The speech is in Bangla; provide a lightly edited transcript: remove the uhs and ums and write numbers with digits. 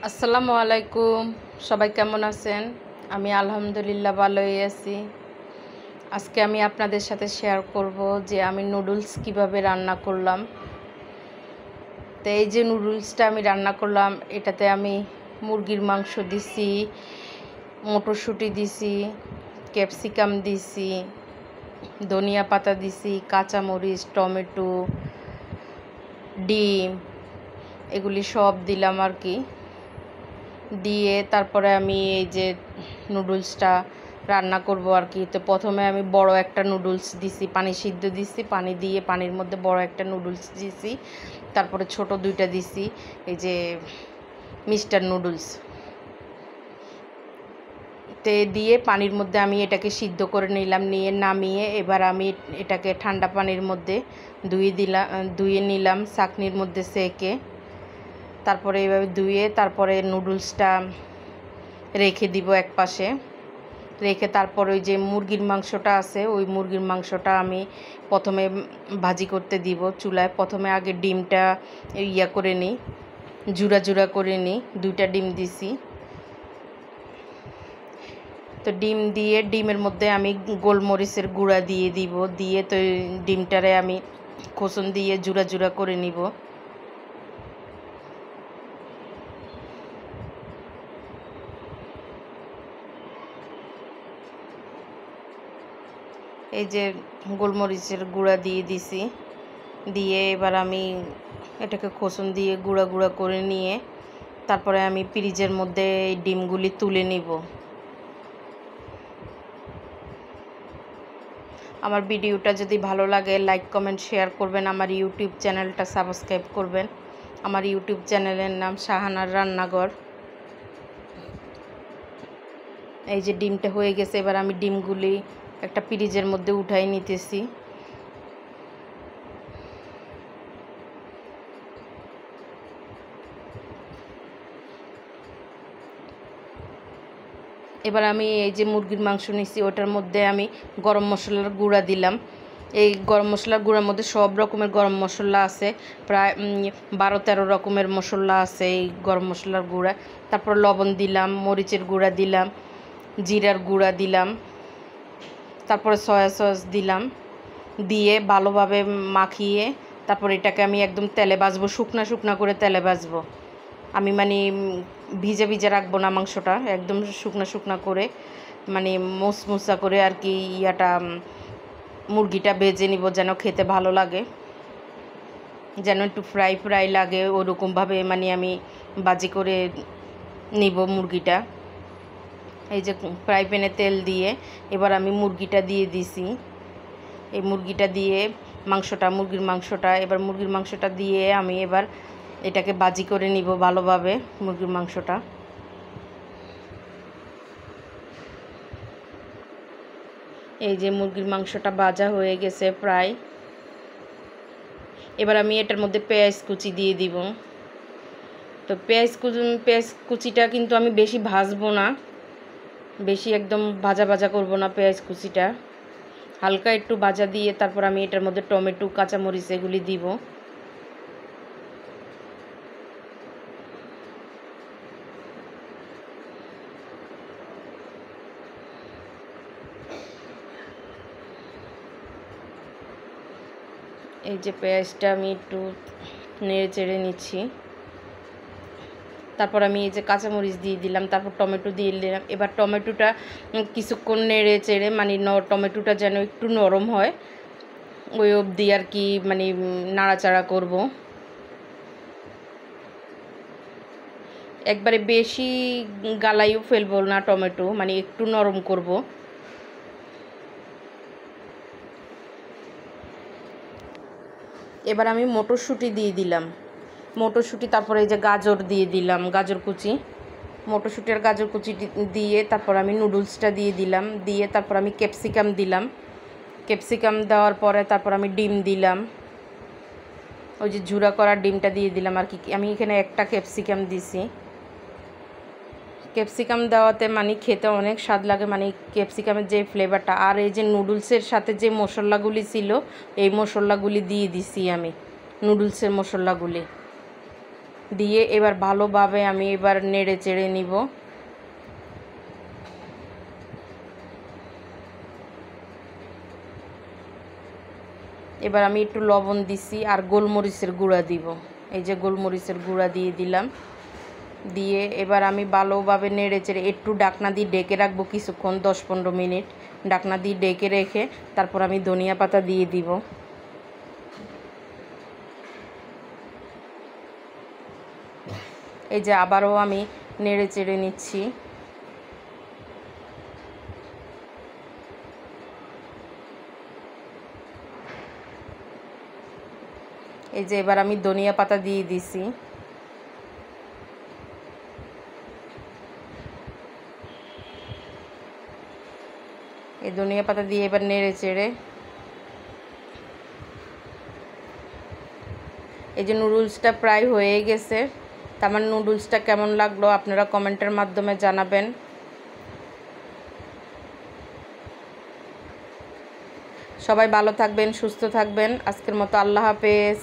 আসসালামু আলাইকুম। সবাই কেমন আছেন? আমি আলহামদুলিল্লাহ ভালোই আছি। আজকে আমি আপনাদের সাথে শেয়ার করব যে আমি নুডলস কিভাবে রান্না করলাম। তো এই যে নুডলসটা আমি রান্না করলাম, এটাতে আমি মুরগির মাংস দিছি, মটরশুঁটি দিছি, ক্যাপসিকাম দিছি, ধনিয়া পাতা দিছি, কাঁচামরিচ, টমেটো, ডিম এগুলি সব দিলাম আর কি। দিয়ে তারপরে আমি এই যে নুডলসটা রান্না করব আর কি। তো প্রথমে আমি বড় একটা নুডলস দিছি, পানি সিদ্ধ দিছি, পানি দিয়ে পানির মধ্যে বড় একটা নুডলস দিছি, তারপরে ছোট দুইটা দিছি এই যে মিস্টার নুডলস। তে দিয়ে পানির মধ্যে আমি এটাকে সিদ্ধ করে নিলাম, নিয়ে নামিয়ে এবার আমি এটাকে ঠান্ডা পানির মধ্যে ধুয়ে নিলাম ছাঁকনির মধ্যে সেকে। তারপরে এইভাবে ধুয়ে তারপরে নুডলসটা রেখে দিব এক পাশে। রেখে তারপর ওই যে মুরগির মাংসটা আছে, ওই মুরগির মাংসটা আমি প্রথমে ভাজি করতে দিব চুলায়। প্রথমে আগে ডিমটা করে নিই, জুড়া জুড়া করে নিই। 2টা ডিম দিছি। তো ডিম দিয়ে ডিমের মধ্যে আমি গোলমরিচের গুঁড়া দিয়ে দিব, দিয়ে তো ডিমটারে আমি খোসন দিয়ে জুড়া জুড়া করে নিব। এই যে গোলমরিচের গুঁড়া দিয়ে দিছি, দিয়ে এবার আমি এটাকে খোসন দিয়ে গুঁড়া গুঁড়া করে নিয়ে তারপরে আমি ফ্রিজের মধ্যে এই ডিমগুলি তুলে নিব। আমার ভিডিওটা যদি ভালো লাগে লাইক কমেন্ট শেয়ার করবেন, আমার ইউটিউব চ্যানেলটা সাবস্ক্রাইব করবেন। আমার ইউটিউব চ্যানেলের নাম শাহানার রান্নাঘর। এই যে ডিমটা হয়ে গেছে, এবার আমি ডিমগুলি একটা ফ্রিজের মধ্যে উঠাই নিতেছি। এবার আমি এই যে মুরগির মাংস নিছি, ওটার মধ্যে আমি গরম মশলার গুঁড়া দিলাম। এই গরম মশলার গুঁড়ার মধ্যে সব রকমের গরম মশলা আছে, প্রায় 12-13 রকমের মশলা আছে এই গরম মশলার গুঁড়া। তারপর লবণ দিলাম, মরিচের গুঁড়া দিলাম, জিরার গুঁড়া দিলাম, তারপরে সয়া সস দিলাম। দিয়ে ভালোভাবে মাখিয়ে তারপর এটাকে আমি একদম তেলে ভাজবো, শুকনা শুকনা করে তেলে ভাজবো। আমি মানে ভিজে ভিজে রাখবো না মাংসটা, একদম শুকনা শুকনা করে মানে মোচমোচা করে আর কি মুরগিটা ভেজে নিব, যেন খেতে ভালো লাগে, যেন একটু ফ্রাই ফ্রাই লাগে ওরকমভাবে মানে আমি ভাজি করে নিব মুরগিটা। এই যে ফ্রাই প্যানে তেল দিয়ে এবার আমি মুরগিটা দিয়ে দিছি। এই মুরগিটা দিয়ে মুরগির মাংসটা এবার মুরগির মাংসটা দিয়ে আমি এবার এটাকে ভাজি করে নিব ভালোভাবে মুরগির মাংসটা। এই যে মুরগির মাংসটা ভাজা হয়ে গেছে প্রায়। এবার আমি এটার মধ্যে পেঁয়াজ কুচি দিয়ে দিব। তো পেঁয়াজ কুচিটা কিন্তু আমি বেশি ভাজবো না, বেশি একদম ভাজা ভাজা করব না। পেঁয়াজ কুচিটা হালকা একটু ভাজা দিয়ে তারপর আমি এটার মধ্যে টমেটো, কাঁচামরিচ এগুলি দিব। এই যে পেঁয়াজটা আমি একটু নেড়ে চেড়ে নিচ্ছি। তারপর আমি এই যে কাঁচামরিচ দিয়ে দিলাম, তারপর টমেটো দিয়ে দিলাম। এবার টমেটোটা কিছুক্ষণ নেড়ে চেড়ে মানে টমেটোটা যেন একটু নরম হয় ওই অবধি আর কি মানে নাড়াচাড়া করব। একবারে বেশি গালাইও ফেলবো না টমেটো, মানে একটু নরম করব। এবার আমি মটরশুঁটি দিয়ে দিলাম, মটরশুঁটি, তারপরে এই যে গাজর দিয়ে দিলাম, গাজর কুচি, মটরশুঁটি আর গাজর কুচি দিয়ে তারপর আমি নুডলসটা দিয়ে দিলাম। দিয়ে তারপর আমি ক্যাপসিকাম দিলাম। ক্যাপসিকাম দেওয়ার পরে তারপর আমি ডিম দিলাম, ওই যে ঝুরা করা ডিমটা দিয়ে দিলাম আর কি। আমি এখানে একটা ক্যাপসিকাম দিছি। ক্যাপসিকাম দেওয়াতে মানে খেতে অনেক স্বাদ লাগে, মানে ক্যাপসিকামের যে ফ্লেভারটা। আর এই যে নুডলসের সাথে যে মশলাগুলি ছিল এই মশলাগুলি দিয়ে দিছি আমি, নুডলসের মশলাগুলি দিয়ে এবার ভালোভাবে আমি এবার নেড়ে চেড়ে নিব। এবার আমি একটু লবণ দিছি আর গোলমরিচের গুঁড়া দিব। এই যে গোলমরিচের গুঁড়া দিয়ে দিলাম। দিয়ে এবার আমি ভালোভাবে নেড়ে চেড়ে একটু ঢাকনা দিয়ে ঢেকে রাখবো কিছুক্ষণ, 10-15 মিনিট ঢাকনা দিয়ে ঢেকে রেখে তারপর আমি ধনিয়া পাতা দিয়ে দিব। এই যে আবারও আমি নেড়ে চেড়ে নিচ্ছি। এই যে এবার আমি ধনিয়া পাতা দিয়ে দিছি। এই ধনিয়া পাতা দিয়ে এবার নেড়ে চেড়ে এই যে নুডলসটা প্রায় হয়ে গেছে। তা আমার নুডলসটা কেমন লাগলো আপনারা কমেন্টের মাধ্যমে জানাবেন। সবাই ভালো থাকবেন, সুস্থ থাকবেন। আজকের মতো আল্লাহ হাফেজ।